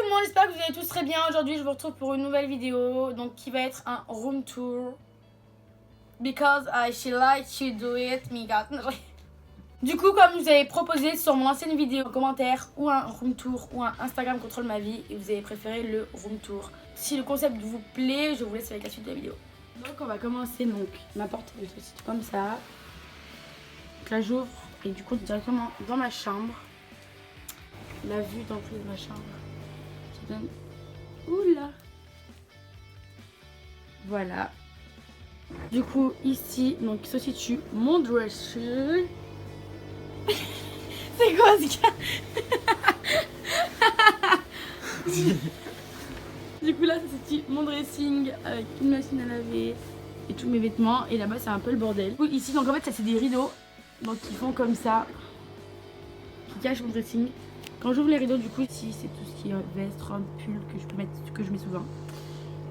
le monde, j'espère que vous allez tous très bien. Aujourd'hui je vous retrouve pour une nouvelle vidéo, donc qui va être un room tour. Because she like to do it, me got. Du coup, comme je vous avez proposé sur mon ancienne vidéo en commentaire, ou un room tour ou un Instagram contrôle ma vie, et vous avez préféré le room tour. Si le concept vous plaît, je vous laisse avec la suite de la vidéo. Donc on va commencer, donc ma porte est comme ça. Donc là j'ouvre et du coup directement dans ma chambre. La vue d'entrée de ma chambre. Ça donne... Oula. Voilà. Du coup ici donc se situe mon dressing. C'est quoi ce gars? Du coup là ça se situe mon dressing avec une machine à laver et tous mes vêtements, et là-bas c'est un peu le bordel. Du coup, ici donc en fait ça c'est des rideaux donc qui font comme ça, qui cachent mon dressing. Quand j'ouvre les rideaux, du coup ici c'est tout ce qui est veste, robe, pull que je peux mettre, que je mets souvent.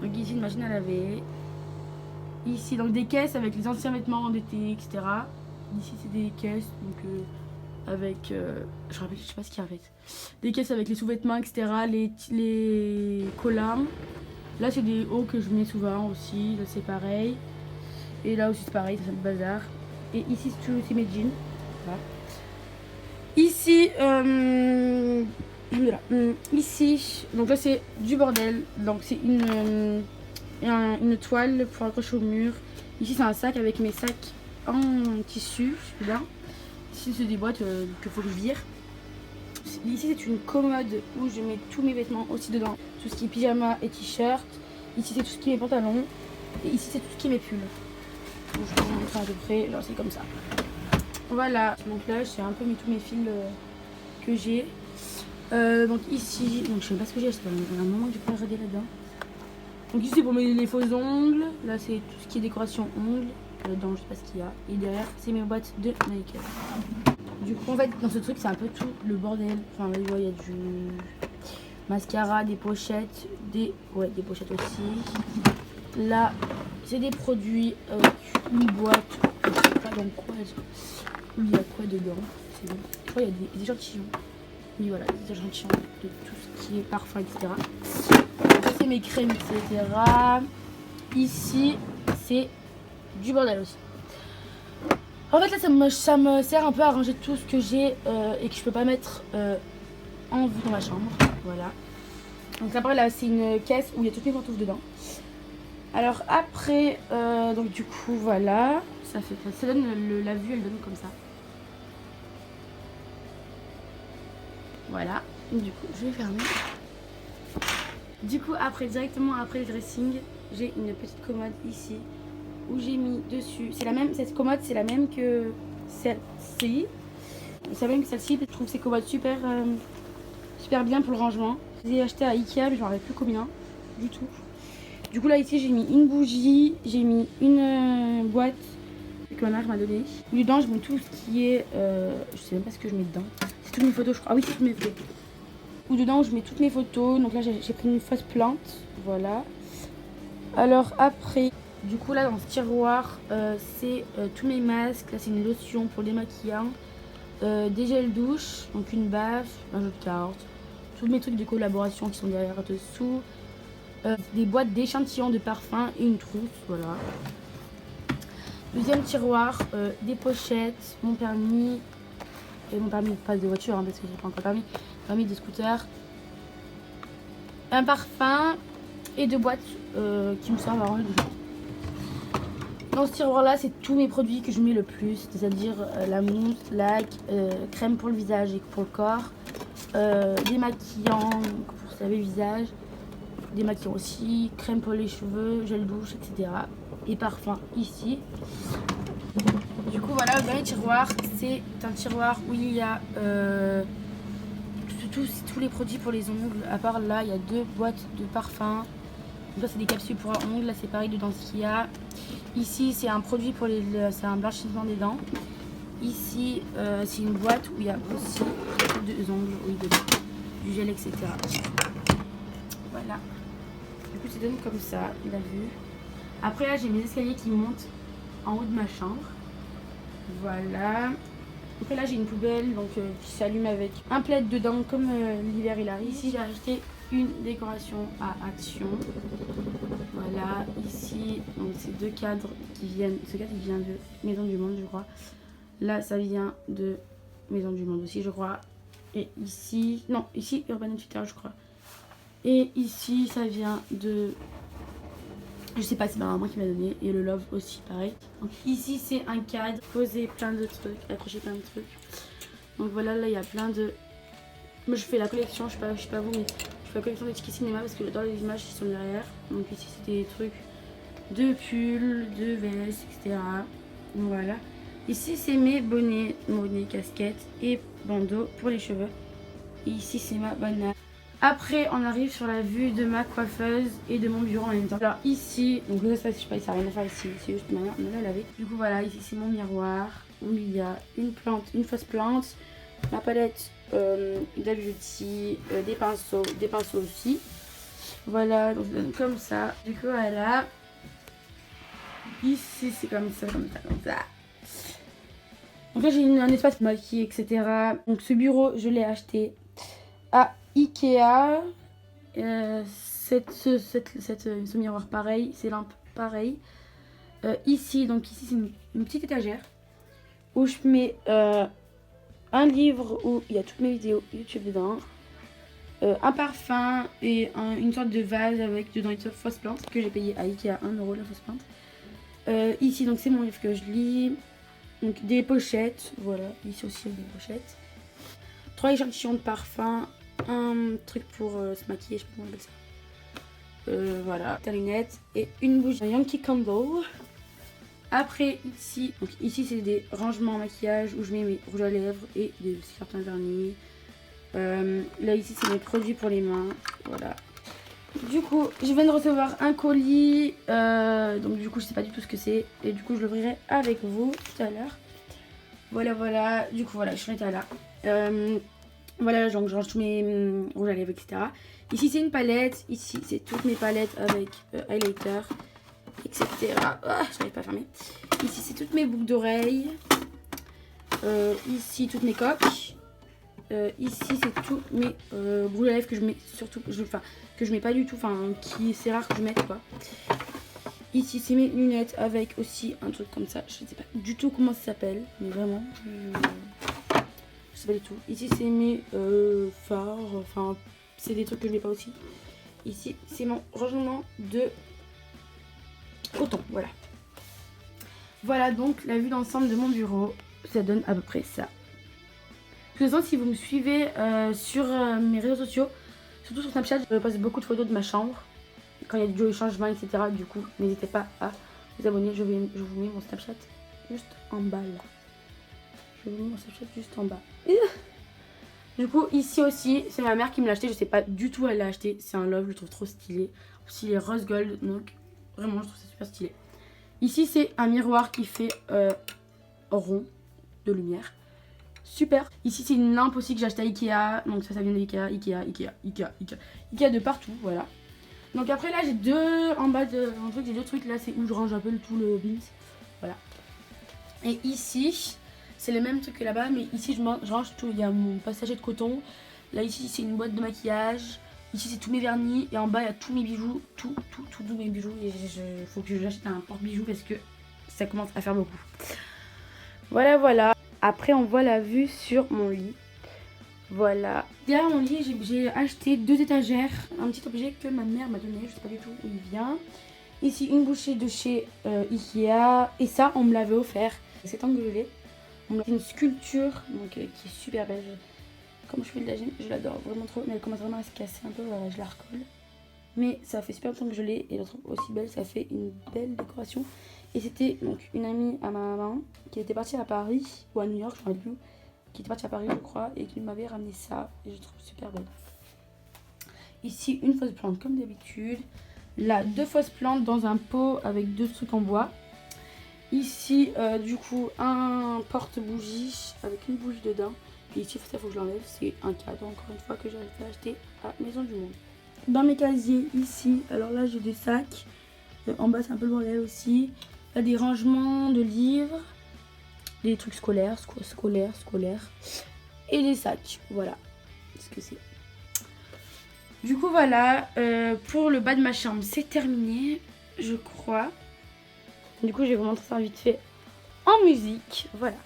Donc ici une machine à laver. Ici donc des caisses avec les anciens vêtements d'été, etc. Ici c'est des caisses donc avec je rappelle, je sais pas ce qu'il y a en fait. Des caisses avec les sous-vêtements, etc. Les collants. Là c'est des hauts que je mets souvent aussi. Là c'est pareil. Et là aussi c'est pareil, c'est le bazar. Et ici c'est mes jeans. Voilà. Ici, ici, donc là c'est du bordel. Donc c'est une toile pour accrocher au mur. Ici c'est un sac avec mes sacs en tissu, celui-là. Ici c'est des boîtes qu'il faut que je vire. Ici c'est une commode où je mets tous mes vêtements aussi dedans. Tout ce qui est pyjama et t-shirt. Ici c'est tout ce qui est mes pantalons. Et ici c'est tout ce qui est mes pulls. Donc je vais vous montrer à peu près, genre c'est comme ça. Voilà, donc là j'ai un peu mis tous mes fils que j'ai. Donc ici, donc je sais pas ce que j'ai acheté, il y a un moment que j'ai pas regardé là-dedans. Donc ici c'est pour les faux ongles, là c'est tout ce qui est décoration ongles. Là-dedans je sais pas ce qu'il y a. Et derrière c'est mes boîtes de make-up. Du coup en fait dans ce truc c'est un peu tout le bordel. Enfin là il y a du mascara, des pochettes, des pochettes aussi. Là c'est des produits, une boîte, je sais pas dans quoi. Il y a quoi dedans? C'est bon. Je crois qu'il y a des échantillons. Oui, voilà, des échantillons de tout ce qui est parfum, etc. C'est mes crèmes, etc. Ici, c'est du bordel aussi. En fait, là, ça me sert un peu à ranger tout ce que j'ai et que je peux pas mettre en vue dans ma chambre. Voilà. Donc après, là, c'est une caisse où il y a toutes mes pantoufles dedans. Alors après, donc du coup, voilà. Ça donne la vue, elle donne comme ça. Voilà, du coup je vais fermer. Du coup après, directement après le dressing, j'ai une petite commode ici où j'ai mis dessus, c'est la même, cette commode c'est la même que celle-ci. C'est la même que celle-ci, je trouve ces commodes super bien pour le rangement. Je les ai achetées à Ikea mais je m'en rappelle plus combien du tout. Du coup là ici j'ai mis une bougie, j'ai mis une boîte que ma mère m'a donné. Dedans je mets tout ce qui est, je sais même pas ce que je mets dedans. C'est toutes mes photos je crois. Ah oui c'est toutes mes photos. Ou dedans je mets toutes mes photos. Donc là j'ai pris une fausse plante. Voilà. Alors après, du coup là dans ce tiroir c'est tous mes masques. Là c'est une lotion pour démaquillant. Des gels douche, donc une baffe, un jeu de cartes. Tous mes trucs de collaboration qui sont derrière dessous. Des boîtes d'échantillons de parfum et une trousse. Voilà. Deuxième tiroir, des pochettes, mon permis, et mon permis pas de voiture hein, parce que j'ai pas encore permis de scooter, un parfum et deux boîtes qui me servent à ranger dedans. Dans ce tiroir là c'est tous mes produits que je mets le plus, c'est-à-dire la mousse, lac, crème pour le visage et pour le corps, démaquillants pour se laver le visage, démaquillants aussi, crème pour les cheveux, gel douche, etc. Et parfum ici. Du coup voilà, le dernier tiroir c'est un tiroir où il y a tous les produits pour les ongles. À part là il y a deux boîtes de parfum. Donc là c'est des capsules pour ongles, là c'est pareil dedans ce qu'il y a. Ici c'est un produit pour c'est un blanchissement des dents. Ici c'est une boîte où il y a aussi des ongles, oui, du gel, etc. Voilà. Du coup ça donne comme ça, la vue. Après là j'ai mes escaliers qui montent en haut de ma chambre. Voilà. Après là j'ai une poubelle donc qui s'allume avec un plaid dedans comme l'hiver il arrive. Ici j'ai acheté une décoration à action. Voilà, ici, donc c'est deux cadres qui viennent. Ce cadre il vient de Maison du Monde, je crois. Là, ça vient de Maison du Monde aussi, je crois. Et ici, non, ici Urban Outfitters, je crois. Et ici, ça vient de, je sais pas, c'est ma maman qui m'a donné. Et le Love aussi, pareil. Donc ici, c'est un cadre, poser plein de trucs, accrocher plein de trucs. Donc voilà, là, il y a plein de... Moi, je fais la collection, je sais pas vous, mais je fais la collection des tickets cinéma parce que j'adore les images qui sont derrière. Donc ici, c'est des trucs de pulls, de vestes, etc. Donc voilà. Ici, c'est mes bonnets, casquettes et bandeaux pour les cheveux. Et ici, c'est ma banane. Après, on arrive sur la vue de ma coiffeuse et de mon bureau en même temps. Alors ici, donc là, ça, je sais pas, ça n'a rien à faire ici. C'est juste ma mère l'a lavé. Du coup, voilà, ici, c'est mon miroir où il y a une plante, une fausse plante, ma palette Huda Beauty, des pinceaux aussi. Voilà, donc comme ça. Du coup, voilà. Ici, c'est comme ça, comme ça, comme ça. Donc là, j'ai un espace pour maquiller, etc. Donc ce bureau, je l'ai acheté à Ikea. Ce miroir pareil, ces lampes pareil. Ici, c'est une petite étagère où je mets un livre où il y a toutes mes vidéos YouTube dedans. Un parfum et une sorte de vase avec dedans une fausse plante que j'ai payé à Ikea 1 € la fausse plante. Ici, donc c'est mon livre que je lis. Donc des pochettes, voilà, ici aussi il y a des pochettes. 3 échantillons de parfum, un truc pour se maquiller, je sais pas comment on appelle ça. Voilà, ta lunette et une bougie Yankee Candle. Après ici, donc ici c'est des rangements maquillage où je mets mes rouges à lèvres et des certains vernis. Là ici c'est mes produits pour les mains, voilà. Du coup, je viens de recevoir un colis, donc du coup je sais pas du tout ce que c'est et du coup je l'ouvrirai avec vous tout à l'heure. Voilà, du coup voilà, je suis à là. Voilà, donc je range tous mes rouges à lèvres, etc. Ici c'est une palette, ici c'est toutes mes palettes avec highlighter, etc. Ah, j'arrive pas à fermer. Ici c'est toutes mes boucles d'oreilles. Ici toutes mes coques. Ici c'est tous mes rouges à lèvres que je mets surtout, que je mets pas du tout, qui c'est rare que je mette quoi. Ici c'est mes lunettes avec aussi un truc comme ça, je sais pas du tout comment ça s'appelle, mais vraiment je sais pas du tout. Ici c'est mes fards, c'est des trucs que je mets pas aussi. Ici c'est mon rangement de coton, voilà. Voilà donc la vue d'ensemble de mon bureau, ça donne à peu près ça. De toute façon, si vous me suivez sur mes réseaux sociaux, surtout sur Snapchat, je poste beaucoup de photos de ma chambre. Quand il y a du changement, etc. Du coup, n'hésitez pas à vous abonner. Je vous mets mon Snapchat juste en bas là. Je vous mets mon Snapchat juste en bas. Du coup, ici aussi, c'est ma mère qui me l'a acheté. Je sais pas du tout où elle l'a acheté. C'est un love, je le trouve trop stylé. Aussi, il est rose gold, donc vraiment, je trouve ça super stylé. Ici, c'est un miroir qui fait rond de lumière. Super. Ici c'est une lampe aussi que j'ai acheté à Ikea. Donc ça vient de Ikea de partout, voilà. Donc après là j'ai deux en bas de mon truc, j'ai deux trucs là, c'est où je range un peu tout le bins. Voilà. Et ici c'est le même truc que là-bas, mais ici je range tout. Il y a mon passager de coton. Là ici c'est une boîte de maquillage. Ici c'est tous mes vernis et en bas il y a tous mes bijoux, tous mes bijoux. Et faut que j'achète un porte-bijoux parce que ça commence à faire beaucoup. Voilà. Après, on voit la vue sur mon lit. Voilà. Derrière mon lit, j'ai acheté 2 étagères. Un petit objet que ma mère m'a donné. Je sais pas du tout où il vient. Ici, une bouchée de chez Ikea. Et ça, on me l'avait offert. C'est angulé. On a fait une sculpture donc, qui est super belle. Comme je fais de la gym, je l'adore vraiment trop. Mais elle commence vraiment à se casser un peu. Voilà, je la recolle. Mais ça fait super longtemps que je l'ai. Et je la trouve aussi belle. Ça fait une belle décoration. Et c'était donc une amie à ma maman qui était partie à Paris ou à New York, je ne sais plus, qui était partie à Paris je crois, et qui m'avait ramené ça et je trouve super belle. Ici une fausse plante comme d'habitude. Là 2 fausses plantes dans un pot avec 2 trucs en bois. Ici du coup un porte-bougie avec une bougie dedans. Et ici ça faut que je l'enlève, c'est un cadeau encore une fois que j'avais fait acheter à Maison du Monde. Dans mes casiers ici, alors là j'ai des sacs. En bas c'est un peu le bordel aussi. Là, des rangements de livres, des trucs scolaires, et des sacs. Voilà ce que c'est. Du coup voilà, pour le bas de ma chambre c'est terminé, je crois. Du coup je vais vous montrer ça vite fait en musique, voilà.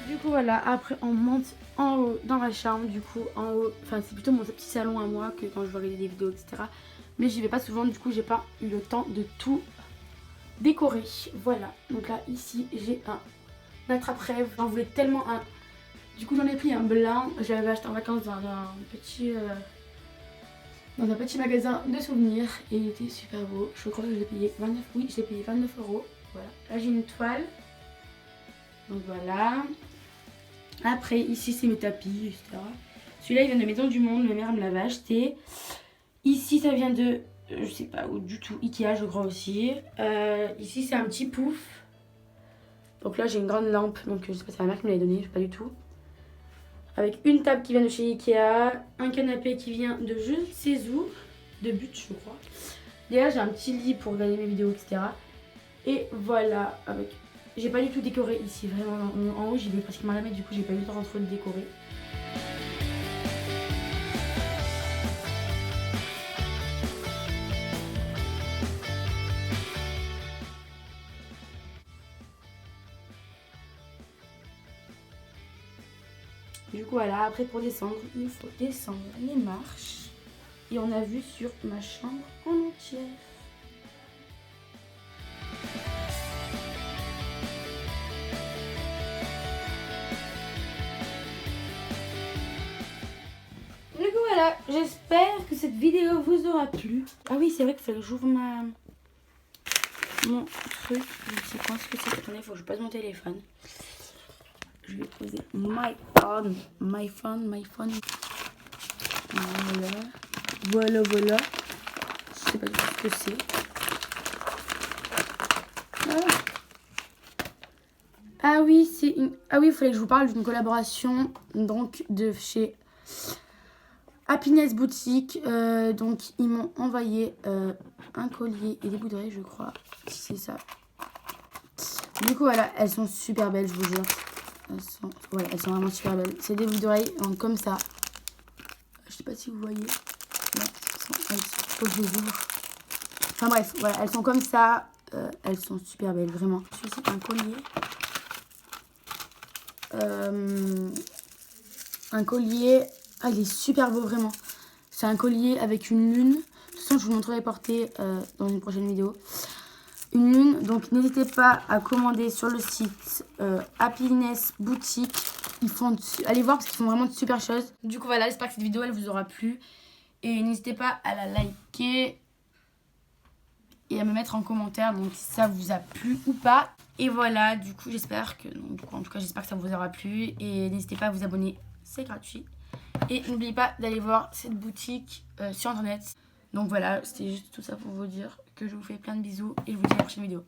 Du coup voilà, après on monte en haut dans ma chambre, du coup en haut, enfin c'est plutôt mon petit salon à moi que quand je vais regarder des vidéos etc. Mais j'y vais pas souvent, du coup j'ai pas eu le temps de tout décorer. Voilà, donc là ici j'ai un attrape-rêve, j'en voulais tellement un. Du coup j'en ai pris un blanc, je l'avais acheté en vacances dans un petit magasin de souvenirs et il était super beau. Je crois que je l'ai payé 29, oui je l'ai payé 29 €. Voilà, là j'ai une toile, donc voilà. Après ici c'est mes tapis etc. Celui-là il vient de Maison du Monde, ma mère me l'avait acheté. Ici ça vient de, je sais pas où du tout, Ikea je crois aussi. Ici c'est un petit pouf. Donc là j'ai une grande lampe, donc je sais pas si c'est ma mère qui me l'avait donné, je sais pas du tout. Avec une table qui vient de chez Ikea, un canapé qui vient de je ne sais où, de But je crois. Derrière j'ai un petit lit pour regarder mes vidéos etc. Et voilà, avec... J'ai pas du tout décoré ici, vraiment en haut j'y vais pratiquement jamais, du coup j'ai pas eu le temps trop de décorer. Du coup voilà, après pour descendre, il faut descendre les marches. Et on a vu sur ma chambre en entière. Du coup voilà, j'espère que cette vidéo vous aura plu. Ah oui c'est vrai qu'il fallait que j'ouvre mon truc. Je sais pas ce que c'est. Attendez, il faut que je pose mon téléphone. Je vais poser my phone. Voilà. Je sais pas du tout ce que c'est. Ah oui, c'est une... Ah oui, il fallait que je vous parle d'une collaboration donc de chez Happiness Boutique. Donc ils m'ont envoyé un collier et des boucles d'oreilles, je crois. C'est ça. Du coup voilà, elles sont super belles, je vous jure. Elles sont vraiment super belles. C'est des boucles d'oreilles comme ça. Je sais pas si vous voyez. Là, faut que je les ouvre. Enfin bref, voilà, elles sont comme ça. Elles sont super belles, vraiment. Ceci est un collier. Un collier. Ah, il est super beau, vraiment. C'est un collier avec une lune. De toute façon, je vous montrerai porter dans une prochaine vidéo. Une lune. Donc, n'hésitez pas à commander sur le site Happiness Boutique. Allez voir parce qu'ils font vraiment de super choses. Du coup, voilà, j'espère que cette vidéo, elle vous aura plu. Et n'hésitez pas à la liker et à me mettre en commentaire donc si ça vous a plu ou pas. Et voilà, du coup j'espère que en tout cas j'espère que ça vous aura plu et n'hésitez pas à vous abonner, c'est gratuit. Et n'oubliez pas d'aller voir cette boutique sur internet. Donc voilà, c'était juste tout ça pour vous dire que je vous fais plein de bisous et je vous dis à la prochaine vidéo.